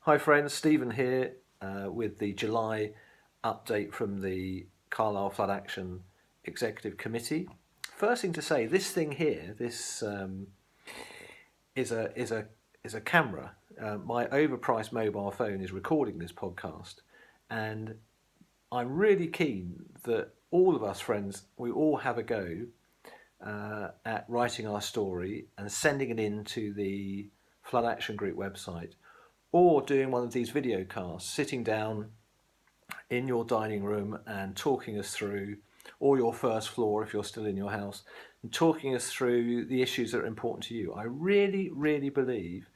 Hi friends, Stephen here with the July update from the Carlisle Flood Action Executive Committee. First thing to say, this thing here, this is a camera. My overpriced mobile phone is recording this podcast, and I'm really keen that all of us friends, we all have a go at writing our story and sending it in to the Flood Action Group website, or doing one of these video casts, sitting down in your dining room and talking us through, or your first floor if you're still in your house, and talking us through the issues that are important to you. I really, really believe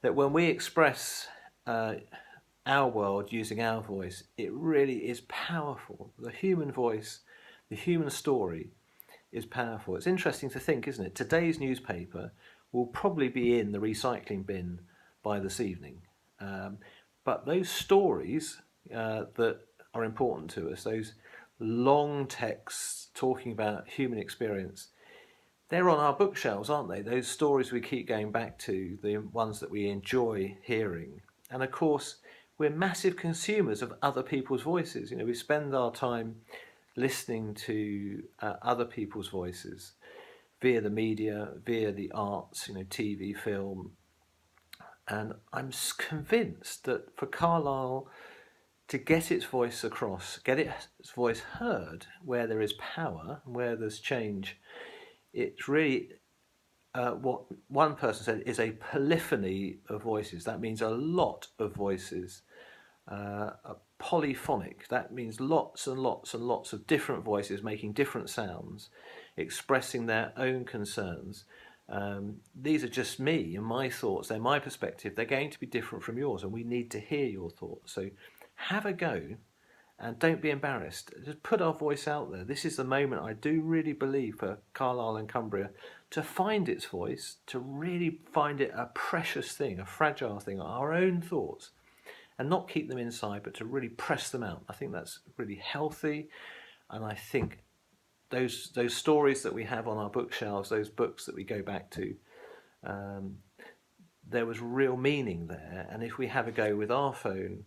that when we express our world using our voice, it really is powerful. The human voice, the human story is powerful. It's interesting to think, isn't it? Today's newspaper will probably be in the recycling bin by this evening. But those stories that are important to us, those long texts talking about human experience, they're on our bookshelves, aren't they? Those stories we keep going back to, the ones that we enjoy hearing. And of course, we're massive consumers of other people's voices. You know, we spend our time listening to other people's voices via the media, via the arts, TV, film. And I'm convinced that for Carlisle to get its voice across, get its voice heard where there is power, where there's change, it's really what one person said is a polyphony of voices. That means a lot of voices. A polyphonic, that means lots and lots and lots of different voices making different sounds, expressing their own concerns. These are just me and my thoughts, they're my perspective, they're going to be different from yours, and we need to hear your thoughts. So have a go and don't be embarrassed. Just put our voice out there. This is the moment, I do really believe, for Carlisle and Cumbria to find its voice, to really find it a precious thing, a fragile thing, our own thoughts, and not keep them inside, but to really press them out. I think that's really healthy, and I think those stories that we have on our bookshelves, those books that we go back to, there was real meaning there. And if we have a go with our phone,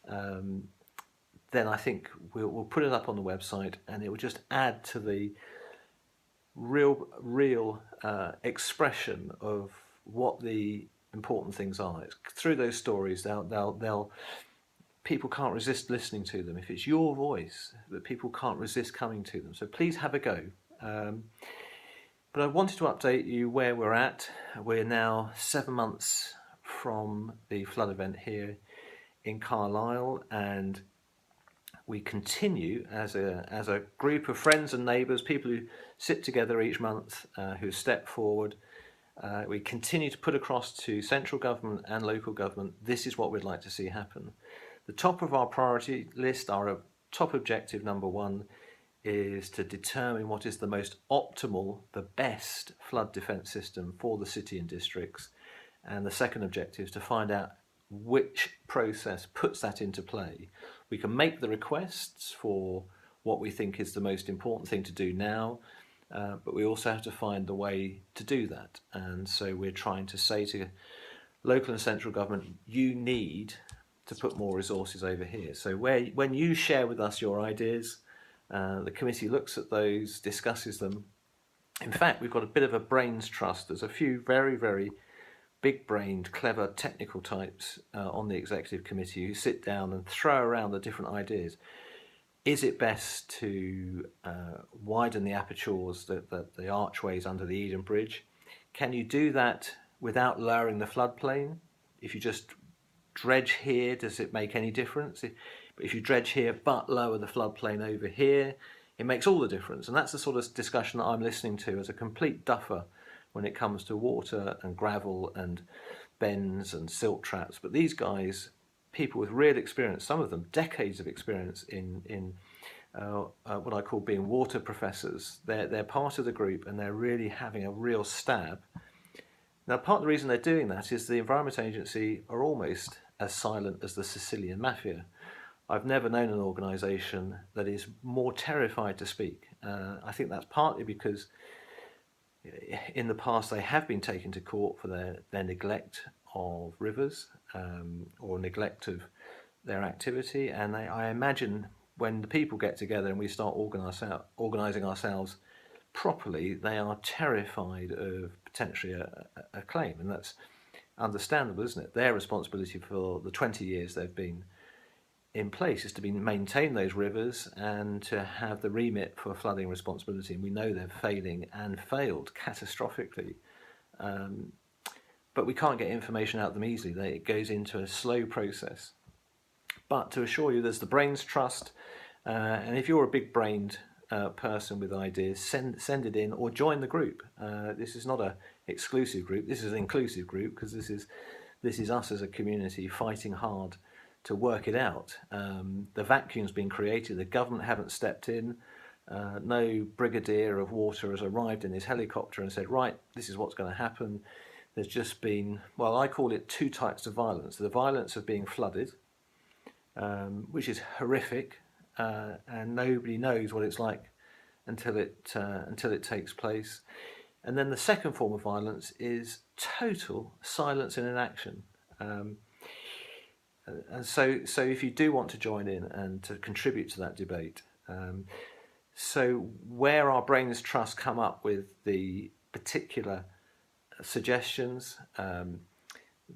then I think we'll put it up on the website, and it will just add to the real expression of what the important things are. It's through those stories, they'll people can't resist listening to them. If it's your voice, that people can't resist coming to them. So please have a go. But I wanted to update you where we're at. We're now 7 months from the flood event here in Carlisle, and we continue as a group of friends and neighbours, people who sit together each month, who step forward. We continue to put across to central government and local government, this is what we'd like to see happen. The top of our priority list, our top objective number one, is to determine what is the most optimal, the best flood defence system for the city and districts. And the second objective is to find out which process puts that into play. We can make the requests for what we think is the most important thing to do now, but we also have to find the way to do that. And so we're trying to say to local and central government, you need to put more resources over here. So when you share with us your ideas, the committee looks at those, discusses them. In fact, we've got a bit of a brains trust. There's a few very, very big-brained, clever, technical types on the executive committee who sit down and throw around the different ideas. Is it best to widen the apertures, the archways under the Eden Bridge? Can you do that without lowering the floodplain? If you just dredge here, does it make any difference? If you dredge here but lower the floodplain over here, it makes all the difference. And that's the sort of discussion that I'm listening to as a complete duffer when it comes to water and gravel and bends and silt traps. But these guys, people with real experience, some of them decades of experience in what I call being water professors, they're part of the group, and they're really having a real stab. Now, part of the reason they're doing that is the Environment Agency are almost as silent as the Sicilian Mafia. I've never known an organisation that is more terrified to speak. I think that's partly because in the past they have been taken to court for their neglect of rivers, or neglect of their activity. And I imagine when the people get together and we start organising ourselves properly, they are terrified of potentially a claim, and that's understandable, isn't it? Their responsibility for the 20 years they've been in place is to maintain those rivers and to have the remit for flooding responsibility. And we know they're failing and failed catastrophically. But we can't get information out of them easily. It goes into a slow process. But to assure you, there's the Brains Trust. And if you're a big-brained person with ideas, send it in or join the group. This is not an exclusive group. This is an inclusive group because this is us as a community fighting hard to work it out. The vacuum's been created. The government haven't stepped in. No brigadier of water has arrived in his helicopter and said, right, this is what's going to happen. There's just been, well, I call it two types of violence. The violence of being flooded, which is horrific, and nobody knows what it's like until it takes place. And then the second form of violence is total silence and inaction. And so if you do want to join in and to contribute to that debate, so where our Brains Trust come up with the particular suggestions,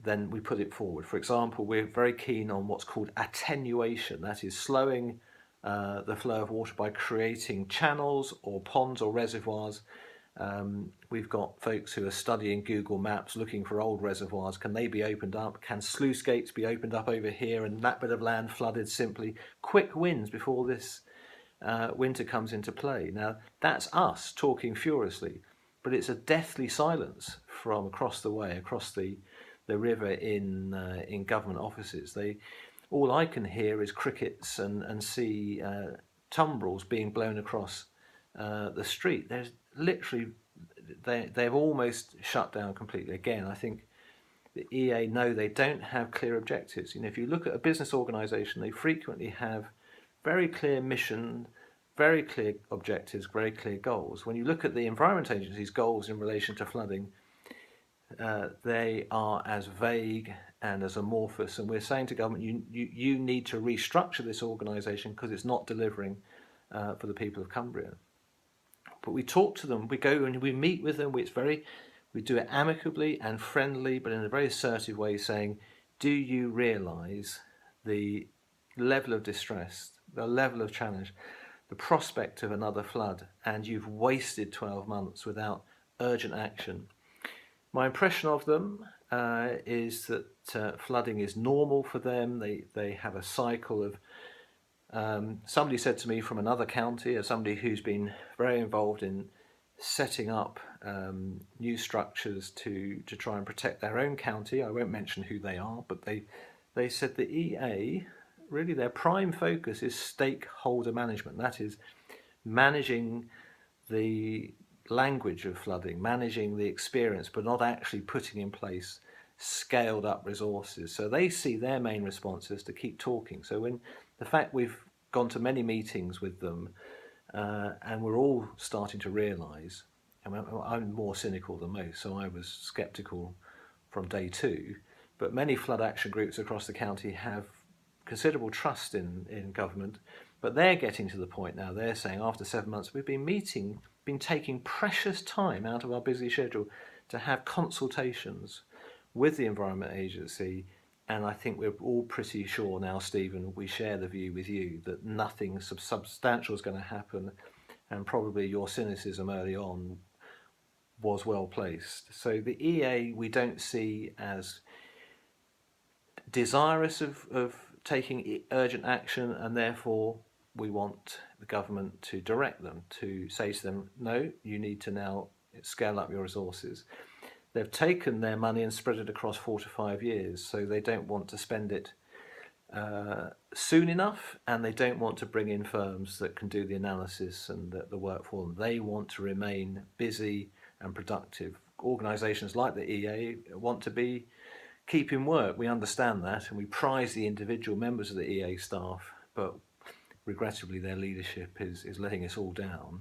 then we put it forward. For example, we're very keen on what's called attenuation. That is slowing the flow of water by creating channels or ponds or reservoirs. We've got folks who are studying Google Maps, looking for old reservoirs. Can they be opened up? Can sluice gates be opened up over here and that bit of land flooded simply? Quick wins before this winter comes into play. Now, that's us talking furiously, but it's a deathly silence from across the way, across the river in government offices. All I can hear is crickets and see tumbrils being blown across the street. There's literally, they've almost shut down completely. Again, I think the EA know they don't have clear objectives. If you look at a business organisation, they frequently have very clear mission, very clear objectives, very clear goals. When you look at the Environment Agency's goals in relation to flooding, they are as vague and as amorphous, and we're saying to government, you need to restructure this organisation because it's not delivering for the people of Cumbria. But we talk to them, we go and we meet with them. We do it amicably and friendly, but in a very assertive way, saying, do you realise the level of distress, the level of challenge, the prospect of another flood, and you've wasted 12 months without urgent action? My impression of them is that flooding is normal for them. They have a cycle of, somebody said to me from another county, as somebody who's been very involved in setting up new structures to try and protect their own county. I won't mention who they are, but they said the EA, really their prime focus is stakeholder management. That is managing the language of flooding, managing the experience, but not actually putting in place scaled up resources. So they see their main response is to keep talking. So when the fact we've gone to many meetings with them and we're all starting to realise, and I'm more cynical than most, so I was sceptical from day two, but many flood action groups across the county have considerable trust in government, but they're getting to the point now, they're saying after 7 months we've been taking precious time out of our busy schedule to have consultations with the Environment Agency, and I think we're all pretty sure now, Stephen, we share the view with you that nothing substantial is going to happen, and probably your cynicism early on was well placed. So the EA we don't see as desirous of taking urgent action, and therefore we want the government to direct them, to say to them, no, you need to now scale up your resources. They've taken their money and spread it across 4 to 5 years, so they don't want to spend it soon enough, and they don't want to bring in firms that can do the analysis and the work for them. They want to remain busy and productive. Organisations like the EA want to be keeping work. We understand that, and we prize the individual members of the EA staff, but regrettably their leadership is letting us all down.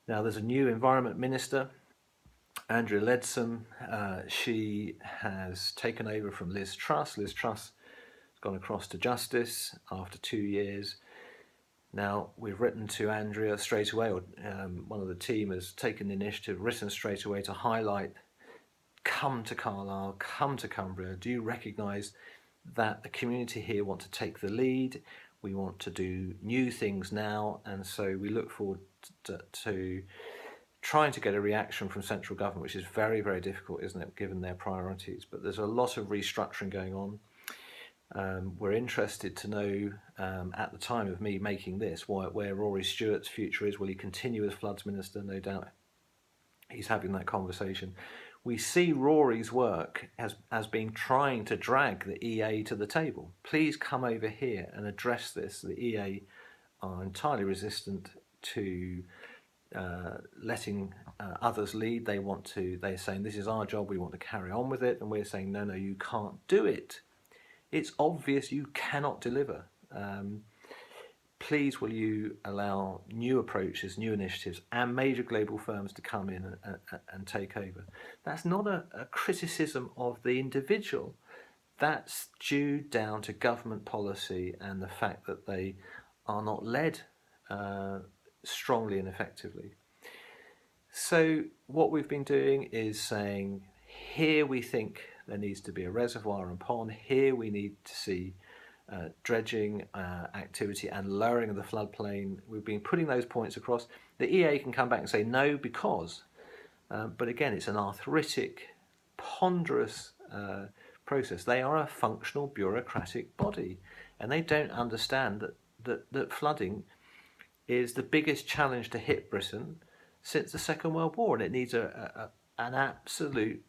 Now there's a new Environment Minister Andrea Leadsom, she has taken over from Liz Truss. Liz Truss has gone across to Justice after 2 years. Now, we've written to Andrea straight away, or one of the team has taken the initiative, written straight away to highlight, come to Carlisle, come to Cumbria. Do you recognise that the community here want to take the lead? We want to do new things now, and so we look forward to trying to get a reaction from central government, which is very, very difficult, isn't it, given their priorities. But there's a lot of restructuring going on. We're interested to know, at the time of me making this, where Rory Stewart's future is. Will he continue as Floods Minister? No doubt he's having that conversation. We see Rory's work as being trying to drag the EA to the table. Please come over here and address this. The EA are entirely resistant to letting others lead. They're saying this is our job, we want to carry on with it, and we're saying no, you can't do it. It's obvious you cannot deliver. Please will you allow new approaches, new initiatives, and major global firms to come in and take over. That's not a criticism of the individual. That's due down to government policy and the fact that they are not led strongly and effectively. So what we've been doing is saying, here we think there needs to be a reservoir and pond. Here we need to see dredging activity and lowering of the floodplain. We've been putting those points across. The EA can come back and say no because, but again, it's an arthritic, ponderous process. They are a functional bureaucratic body, and they don't understand that flooding is the biggest challenge to hit Britain since the Second World War, and it needs an absolutely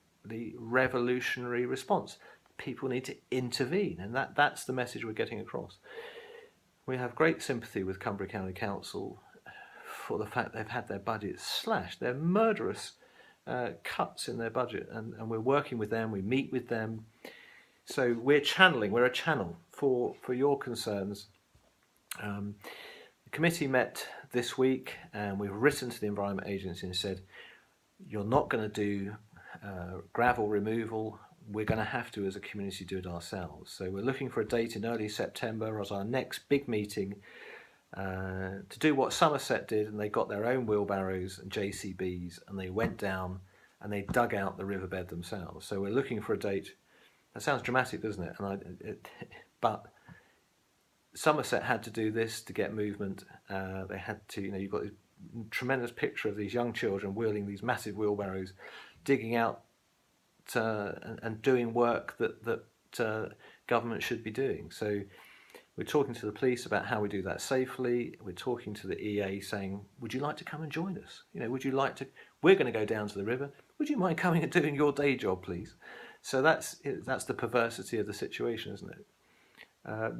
revolutionary response. People need to intervene, and that's the message we're getting across. We have great sympathy with Cumbria County Council for the fact they've had their budget slashed. They're murderous cuts in their budget, and we're working with them, we meet with them. So we're a channel for your concerns. The committee met this week, and we've written to the Environment Agency and said, you're not going to do gravel removal. We're going to have to, as a community, do it ourselves. So we're looking for a date in early September as our next big meeting to do what Somerset did, and they got their own wheelbarrows and JCBs, and they went down and they dug out the riverbed themselves. So we're looking for a date. That sounds dramatic, doesn't it? But Somerset had to do this to get movement. They had to, you've got this tremendous picture of these young children wheeling these massive wheelbarrows, digging out and doing work that government should be doing. So we're talking to the police about how we do that safely. We're talking to the EA saying, would you like to come and join us? Would you like to? We're going to go down to the river. Would you mind coming and doing your day job, please? So that's the perversity of the situation, isn't it?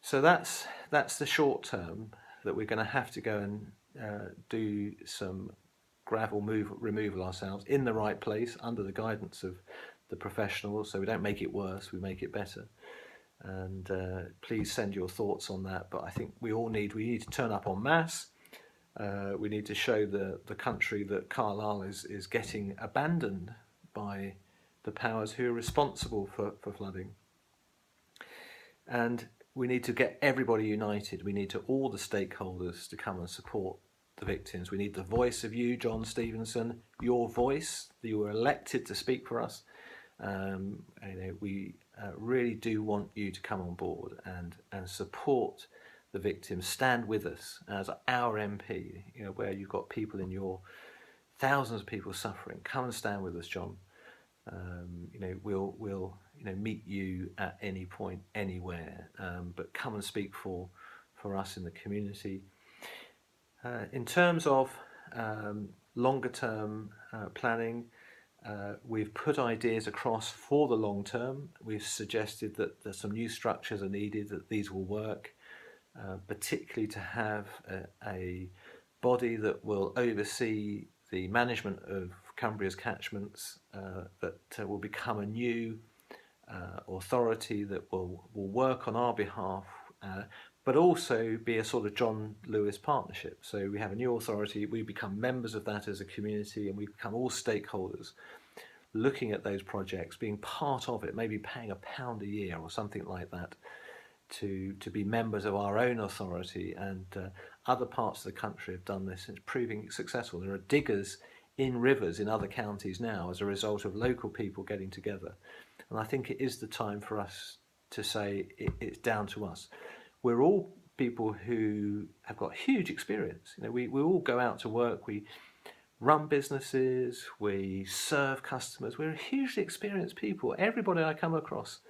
So that's the short term, that we're going to have to go and do some gravel removal ourselves in the right place under the guidance of the professionals, so we don't make it worse, we make it better. And please send your thoughts on that. But I think we need to turn up en masse. We need to show the country that Carlisle is getting abandoned by the powers who are responsible for flooding. And we need to get everybody united. We need all the stakeholders to come and support the victims. We need the voice of you, John Stevenson, your voice. You were elected to speak for us. We really do want you to come on board and support the victims. Stand with us as our MP. Where you've got people in your thousands of people suffering. Come and stand with us, John. We'll meet you at any point, anywhere. But come and speak for us in the community. In terms of longer term planning, we've put ideas across for the long term. We've suggested that there's some new structures are needed, that these will work, particularly to have a body that will oversee the management of Cumbria's catchments, that will become a new authority that will work on our behalf but also be a sort of John Lewis partnership. So we have a new authority, we become members of that as a community, and we become all stakeholders looking at those projects, being part of it, maybe paying £1 a year or something like that to be members of our own authority. And other parts of the country have done this, and it's proving successful. There are diggers in rivers in other counties now as a result of local people getting together. And I think it is the time for us to say it's down to us. We're all people who have got huge experience. You know, we all go out to work, we run businesses, we serve customers. We're hugely experienced people. Everybody I come across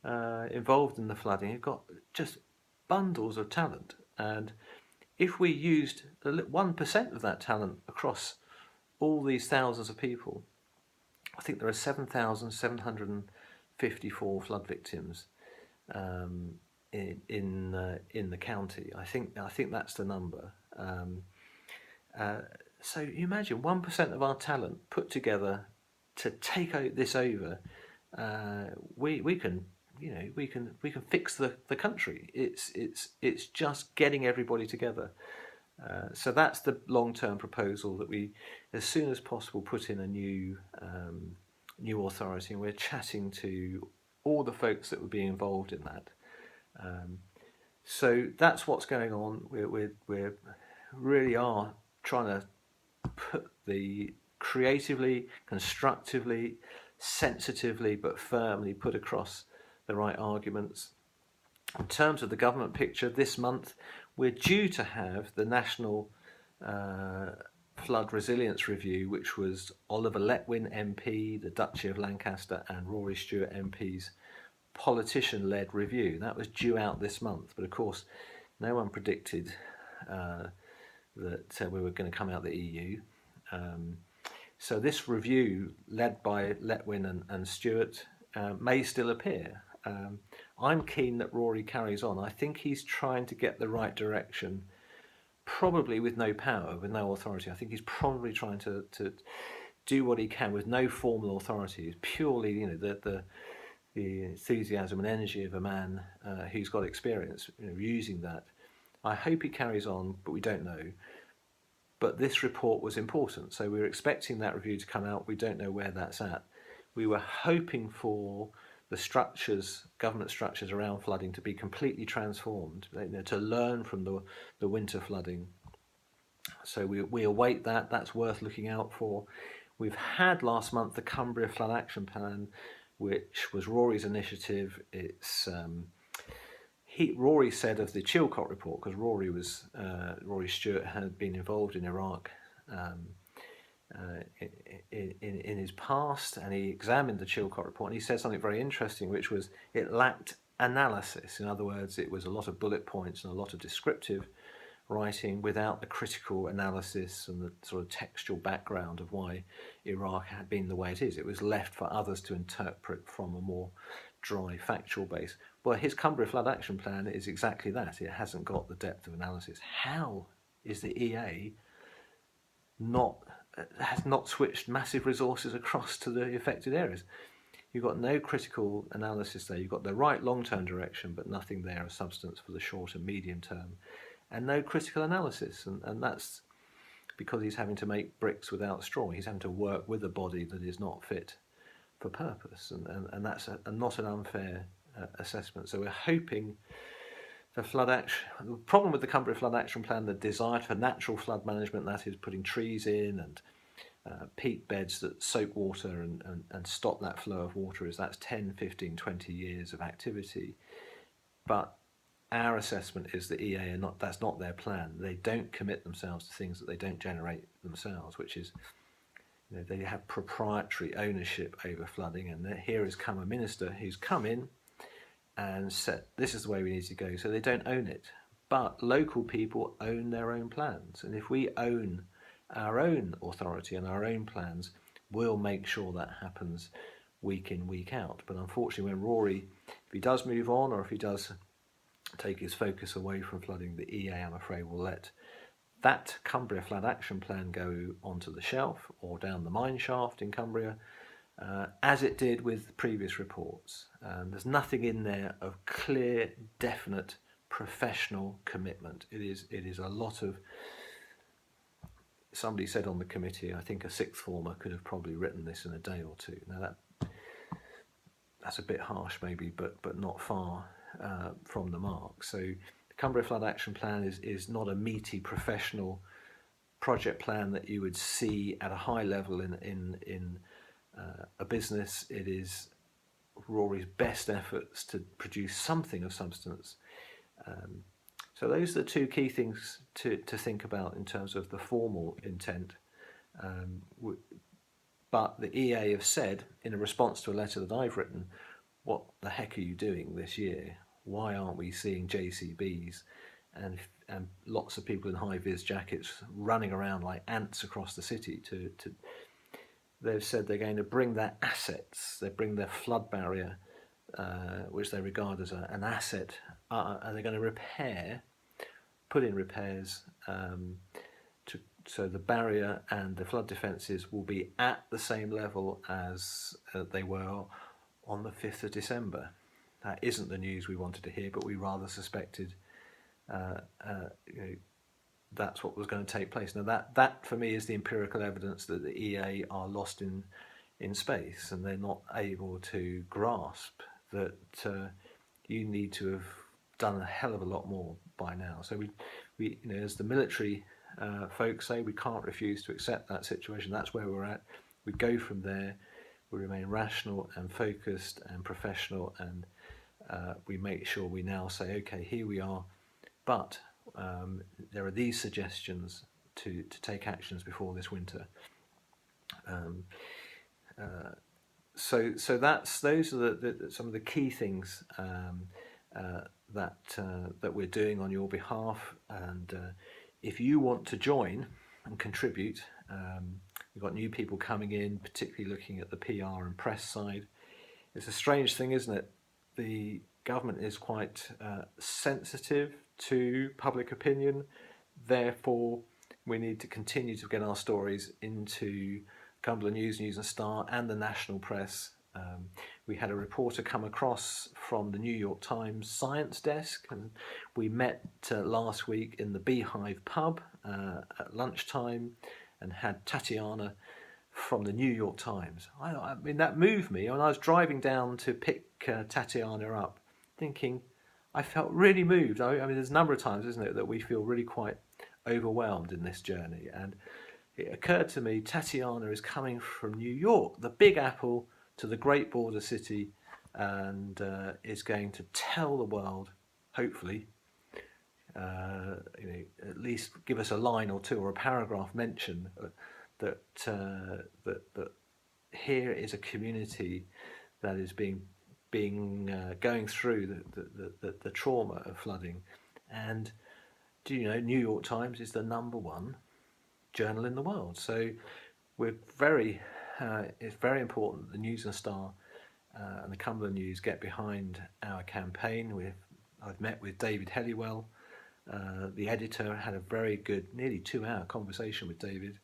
involved in the flooding have got just bundles of talent. And if we used 1% of that talent across all these thousands of people, I think there are 7,754 flood victims in the county. I think that's the number. So you imagine 1% of our talent put together to take this over. We can fix the country. It's just getting everybody together. So that's the long-term proposal, that we, as soon as possible, put in a new authority, and we're chatting to all the folks that would be involved in that. So that's what's going on. We really are trying to put the creatively, constructively, sensitively, but firmly put across the right arguments. In terms of the government picture, this month we're due to have the National Flood Resilience Review, which was Oliver Letwin MP, the Duchy of Lancaster, and Rory Stewart MP's politician-led review. That was due out this month, but of course no one predicted that we were going to come out of the EU. So this review, led by Letwin and Stewart, may still appear. I'm keen that Rory carries on. I think he's trying to get the right direction, probably with no power, with no authority. I think he's probably trying to do what he can with no formal authority. It's purely, the enthusiasm and energy of a man who's got experience, using that. I hope he carries on, but we don't know. But this report was important, so we were expecting that review to come out. We don't know where that's at. We were hoping for the structures, government structures around flooding, to be completely transformed, to learn from the winter flooding. So we await that. That's worth looking out for. We've had last month the Cumbria Flood Action Plan, which was Rory's initiative. It's Rory said of the Chilcot report, because Rory Stewart had been involved in Iraq in his past, and he examined the Chilcot report, and he said something very interesting, which was it lacked analysis. In other words, it was a lot of bullet points and a lot of descriptive writing without the critical analysis and the sort of textual background of why Iraq had been the way it is. It was left for others to interpret from a more dry, factual base. Well, his Cumbria Flood Action Plan is exactly that. It hasn't got the depth of analysis. How is the EA has not switched massive resources across to the affected areas? You've got no critical analysis there. You've got the right long-term direction, but nothing there of substance for the short and medium term, and no critical analysis. And that's because he's having to make bricks without straw. He's having to work with a body that is not fit for purpose, and that's not an unfair assessment. So we're hoping the problem with the Cumbria Flood Action Plan, the desire for natural flood management, that is putting trees in and peat beds that soak water and stop that flow of water, that's 10, 15, 20 years of activity. But our assessment is the EA that's not their plan. They don't commit themselves to things that they don't generate themselves, which is, they have proprietary ownership over flooding. And here has come a minister who's come in and said, this is the way we need to go. So they don't own it. But local people own their own plans. And if we own our own authority and our own plans, we'll make sure that happens week in, week out. But unfortunately, when Rory, if he does move on, or if he does take his focus away from flooding, the EA, I'm afraid, will let that Cumbria Flood Action Plan go onto the shelf or down the mine shaft in Cumbria, as it did with previous reports. There's nothing in there of clear, definite professional commitment. It is a lot of. Somebody said on the committee, I think a sixth former could have probably written this in a day or two. Now that's a bit harsh maybe, but not far from the mark. So the Cumbria Flood Action Plan is not a meaty professional project plan that you would see at a high level in a business. It is Rory's best efforts to produce something of substance. So those are the two key things to think about in terms of the formal intent. But the EA have said, in a response to a letter that I've written, what the heck are you doing this year? Why aren't we seeing JCBs and lots of people in high-vis jackets running around like ants across the city? They've said they're going to bring their assets, they bring their flood barrier, which they regard as an asset, and they're going to put in repairs so the barrier and the flood defences will be at the same level as they were on the 5th of December. That isn't the news we wanted to hear, but we rather suspected that's what was going to take place. Now that for me is the empirical evidence that the EA are lost in space, and they're not able to grasp that you need to have done a hell of a lot more by now. So we as the military folks say, we can't refuse to accept that situation. That's where we're at. We go from there. We remain rational and focused and professional, and we make sure we now say, okay, here we are, but there are these suggestions to take actions before this winter. So those are some of the key things that we're doing on your behalf. And if you want to join and contribute, we've got new people coming in, particularly looking at the PR and press side. It's a strange thing, isn't it? The government is quite sensitive to public opinion. Therefore, we need to continue to get our stories into Cumberland News, News and Star, and the national press. We had a reporter come across from the New York Times science desk, and we met last week in the Beehive pub at lunchtime and had Tatiana from the New York Times. I mean, that moved me. When I was driving down to pick Tatiana up, thinking, I felt really moved. I mean, there's a number of times, isn't it, that we feel really quite overwhelmed in this journey. And it occurred to me, Tatiana is coming from New York, the Big Apple, to the great border city, and is going to tell the world, hopefully, at least give us a line or two or a paragraph mention that here is a community that is going through the trauma of flooding. And do you know, New York Times is the #1 journal in the world. So we're it's very important that the News and Star and the Cumberland News get behind our campaign. I've met with David Helliwell, the editor, had a very good, nearly 2-hour conversation with David,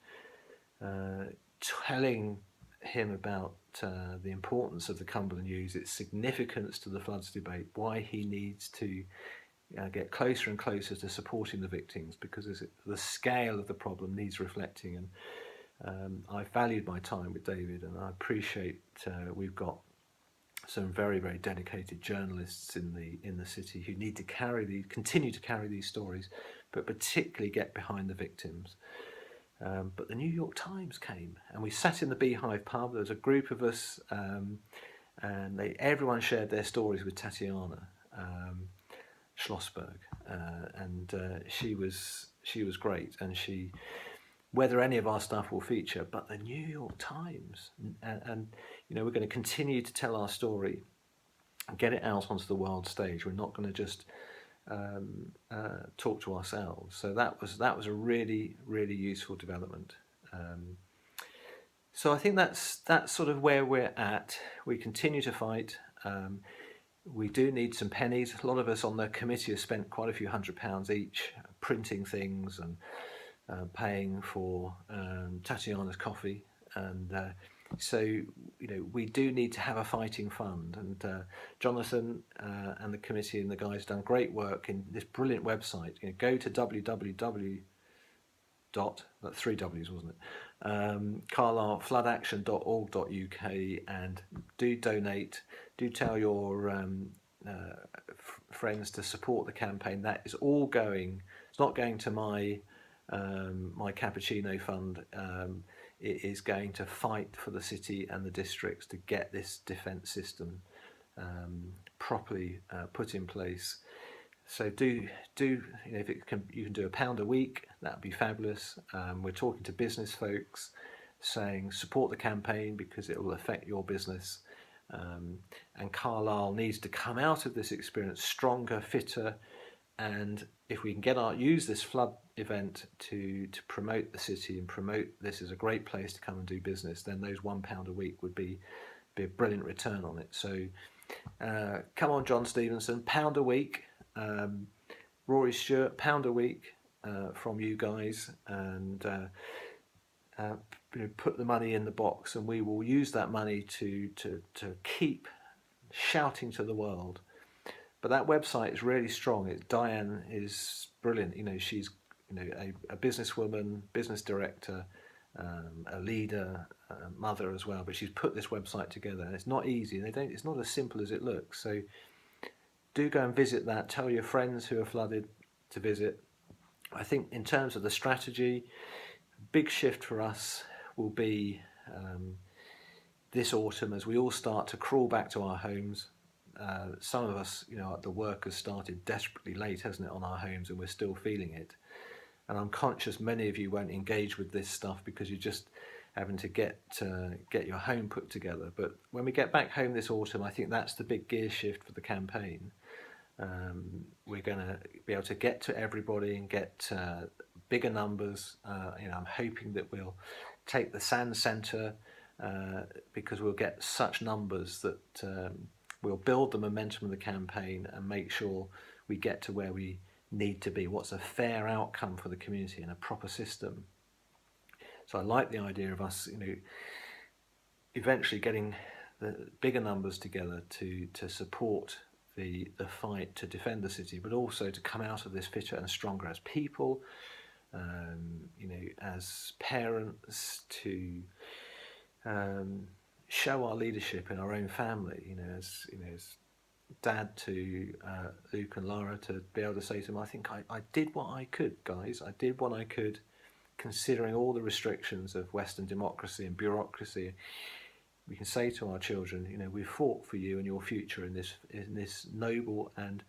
telling him about the importance of the Cumberland News, its significance to the floods debate, why he needs to get closer and closer to supporting the victims, because the scale of the problem needs reflecting. And I valued my time with David, and I appreciate we've got some very, very dedicated journalists in the city who need to continue to carry these stories, but particularly get behind the victims. But the New York Times came, and we sat in the Beehive pub. There was a group of us, and everyone shared their stories with Tatiana Schlossberg, and she was great. And whether any of our stuff will feature, but the New York Times, and we're going to continue to tell our story and get it out onto the world stage. We're not going to just talk to ourselves. So that was a really, really useful development. So I think that's sort of where we're at. We continue to fight. We do need some pennies. A lot of us on the committee have spent quite a few £100 each printing things and paying for Tatiana's coffee, and So, we do need to have a fighting fund, and Jonathan and the committee and the guys have done great work in this brilliant website. Go to www. That's three W's, wasn't it? carlislefloodaction.org.uk, and do donate. Do tell your friends to support the campaign. That is all going. It's not going to my cappuccino fund. It is going to fight for the city and the districts to get this defence system properly put in place. So if you can do £1 a week, that'd be fabulous. We're talking to business folks, saying support the campaign because it will affect your business. And Carlisle needs to come out of this experience stronger, fitter, and if we can use this flood event to promote the city and promote this as a great place to come and do business, then those £1 a week would be a brilliant return on it. So come on, John Stevenson, £1 a week. Rory Stewart, £1 a week from you guys, and put the money in the box, and we will use that money to keep shouting to the world. But that website is really strong. Diane is brilliant. She's a businesswoman, business director, a leader, a mother as well. But she's put this website together, and it's not easy. It's not as simple as it looks. So do go and visit that. Tell your friends who are flooded to visit. I think in terms of the strategy, big shift for us will be this autumn as we all start to crawl back to our homes. Some of us, the work has started desperately late, hasn't it, on our homes, and we're still feeling it. And I'm conscious many of you won't engage with this stuff because you're just having to get your home put together. But when we get back home this autumn, I think that's the big gear shift for the campaign. We're going to be able to get to everybody and get bigger numbers. I'm hoping that we'll take the Sand Centre because we'll get such numbers that we'll build the momentum of the campaign and make sure we get to where we need to be. What's a fair outcome for the community and a proper system? So I like the idea of us, eventually getting the bigger numbers together to support the fight to defend the city, but also to come out of this fitter and stronger as people, as parents, to show our leadership in our own family, as dad to Luke and Lara, to be able to say to them, I think I did what I could, guys. I did what I could, considering all the restrictions of Western democracy and bureaucracy. We can say to our children, we fought for you and your future in this noble and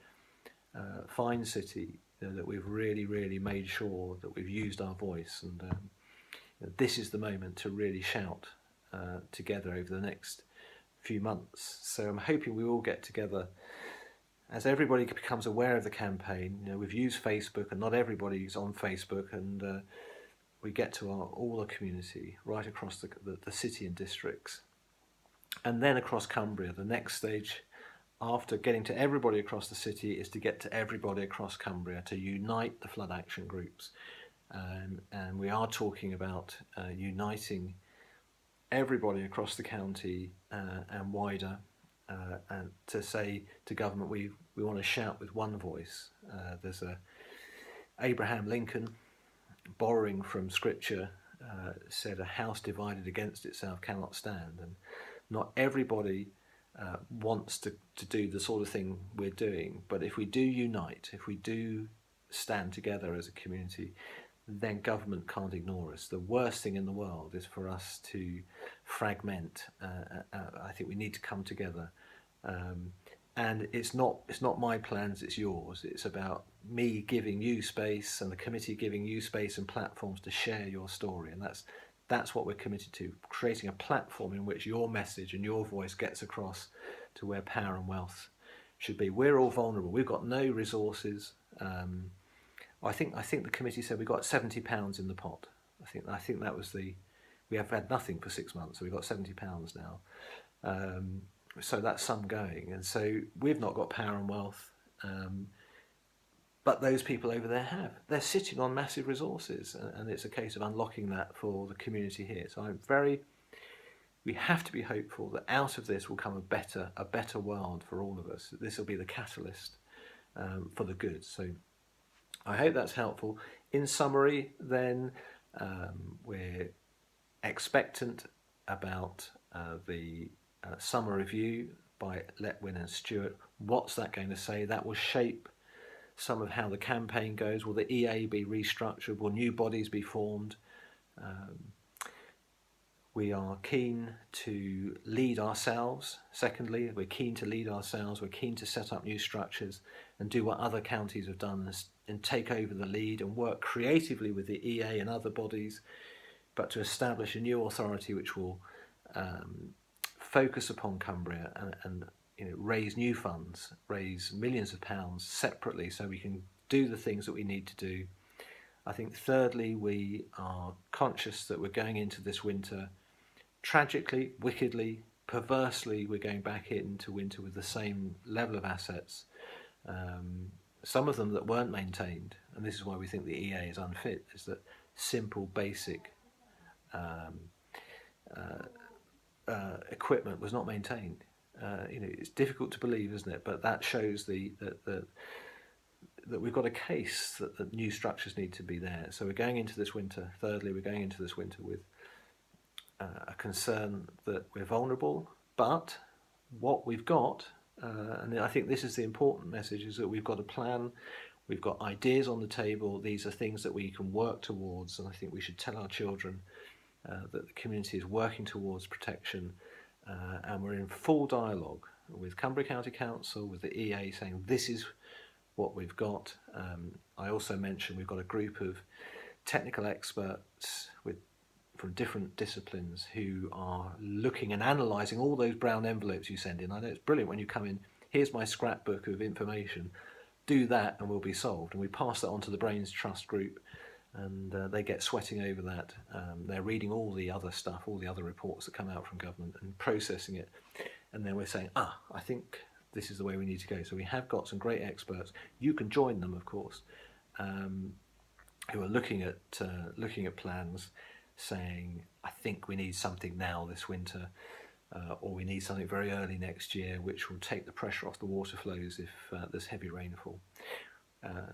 fine city, that we've really, really made sure that we've used our voice, and this is the moment to really shout together over the next few months. So I'm hoping we all get together as everybody becomes aware of the campaign. We've used Facebook, and not everybody's on Facebook, and we get to all the community right across the city and districts. And then across Cumbria, the next stage after getting to everybody across the city is to get to everybody across Cumbria, to unite the flood action groups. And we are talking about uniting everybody across the county and wider, and to say to government, we want to shout with one voice. There's Abraham Lincoln, borrowing from scripture, said, a house divided against itself cannot stand. And not everybody wants to do the sort of thing we're doing, but if we do unite, if we do stand together as a community, then government can't ignore us. The worst thing in the world is for us to fragment. I think we need to come together, and it's not my plans, it's yours. It's about me giving you space and the committee giving you space and platforms to share your story, and that's what we're committed to, creating a platform in which your message and your voice gets across to where power and wealth should be. We're all vulnerable. We've got no resources. I think the committee said we got £70 in the pot. I think that was we have had nothing for 6 months, so we've got £70 now. So that's some going, and so we've not got power and wealth. But those people over there have. They're sitting on massive resources, and it's a case of unlocking that for the community here. So I'm very, we have to be hopeful that out of this will come a better world for all of us. This will be the catalyst for the good. So I hope that's helpful. In summary, then, we're expectant about the summer review by Letwin and Stewart. What's that going to say? That will shape some of how the campaign goes. Will the EA be restructured? Will new bodies be formed? We are keen to lead ourselves. Secondly, we're keen to lead ourselves. We're keen to set up new structures and do what other counties have done and take over the lead and work creatively with the EA and other bodies, but to establish a new authority which will focus upon Cumbria and raise new funds, raise millions of pounds separately so we can do the things that we need to do. I think thirdly, we are conscious that we're going into this winter tragically, wickedly, perversely. We're going back into winter with the same level of assets, some of them that weren't maintained, and this is why we think the EA is unfit, is that simple, basic equipment was not maintained. It's difficult to believe, isn't it? But that shows that we've got a case that new structures need to be there. So we're going into this winter. Thirdly, we're going into this winter with a concern that we're vulnerable, but what we've got, and I think this is the important message, is that we've got a plan, we've got ideas on the table. These are things that we can work towards, and I think we should tell our children that the community is working towards protection, and we're in full dialogue with Cumbria County Council, with the EA, saying this is what we've got. I also mentioned we've got a group of technical experts from different disciplines who are looking and analysing all those brown envelopes you send in. I know it's brilliant when you come in, here's my scrapbook of information, do that and we'll be solved. And we pass that on to the Brains Trust group, and they get sweating over that. They're reading all the other stuff, all the other reports that come out from government and processing it. And then we're saying, I think this is the way we need to go. So we have got some great experts. You can join them, of course, who are looking at plans, saying, I think we need something now this winter, or we need something very early next year, which will take the pressure off the water flows if there's heavy rainfall.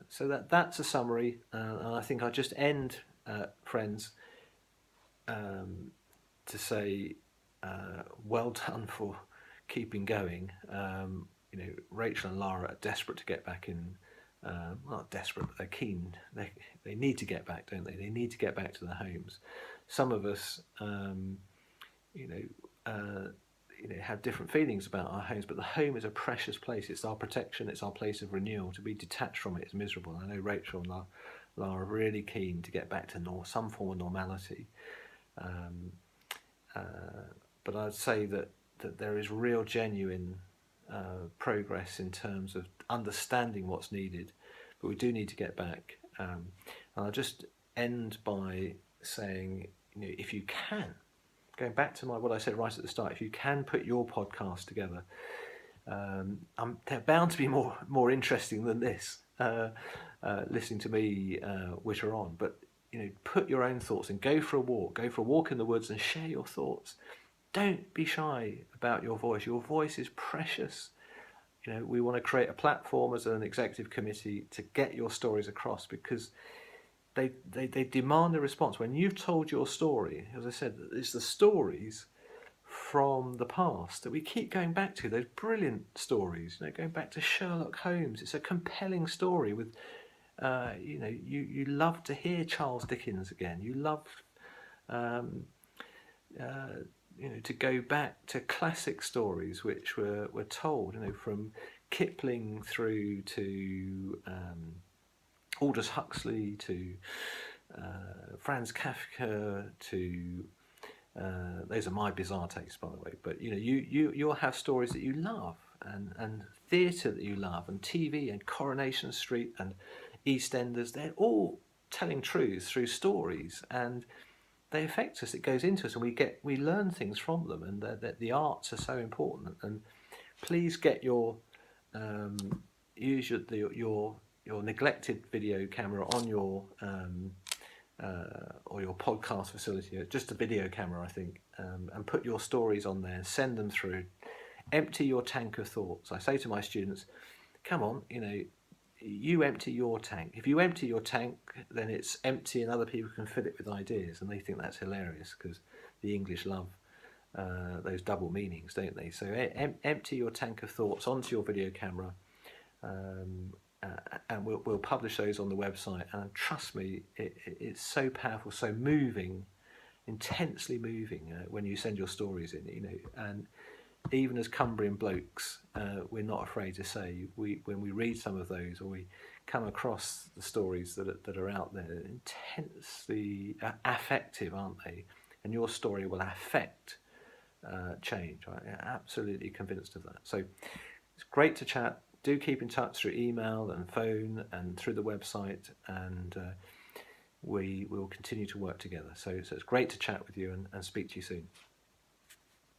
So that's a summary, and I think I'll just end, friends, to say well done for keeping going. Rachel and Lara are desperate to get back in. Not desperate, but they're keen. They need to get back, don't they? They need to get back to their homes. Some of us, have different feelings about our homes, but the home is a precious place. It's our protection. It's our place of renewal. To be detached from it is miserable. I know Rachel and Lara are really keen to get back to some form of normality. But I'd say that there is real, genuine progress in terms of understanding what's needed, but we do need to get back. And I'll just end by saying, if you can, going back to what I said right at the start, if you can put your podcast together, they're bound to be more interesting than this, listening to me witter on. But put your own thoughts and go for a walk in the woods and share your thoughts. Don't be shy about your voice. Your voice is precious. We want to create a platform as an executive committee to get your stories across, because they demand a response. When you've told your story, as I said, it's the stories from the past that we keep going back to, those brilliant stories, going back to Sherlock Holmes. It's a compelling story with, you love to hear Charles Dickens again. You love, to go back to classic stories which were told, from Kipling through to Aldous Huxley to Franz Kafka to those are my bizarre tastes, by the way. But you'll have stories that you love, and theatre that you love, and TV and Coronation Street and EastEnders. They're all telling truths through stories, and they affect us. It goes into us, and we learn things from them, and the arts are so important. And please get use your neglected video camera on your or your podcast facility, just a video camera, I think, and put your stories on there, send them through. Empty your tank of thoughts. I say to my students, come on, you empty your tank. If you empty your tank, then it's empty and other people can fill it with ideas, and they think that's hilarious because the English love those double meanings, don't they? So empty your tank of thoughts onto your video camera, and we'll publish those on the website. And trust me, it's so powerful, so moving, intensely moving when you send your stories in. And even as Cumbrian blokes, we're not afraid to say when we read some of those or we come across the stories that are out there, intensely affective, aren't they? And your story will affect change. I'm absolutely convinced of that. So it's great to chat. Do keep in touch through email and phone and through the website, and we will continue to work together. So it's great to chat with you and speak to you soon.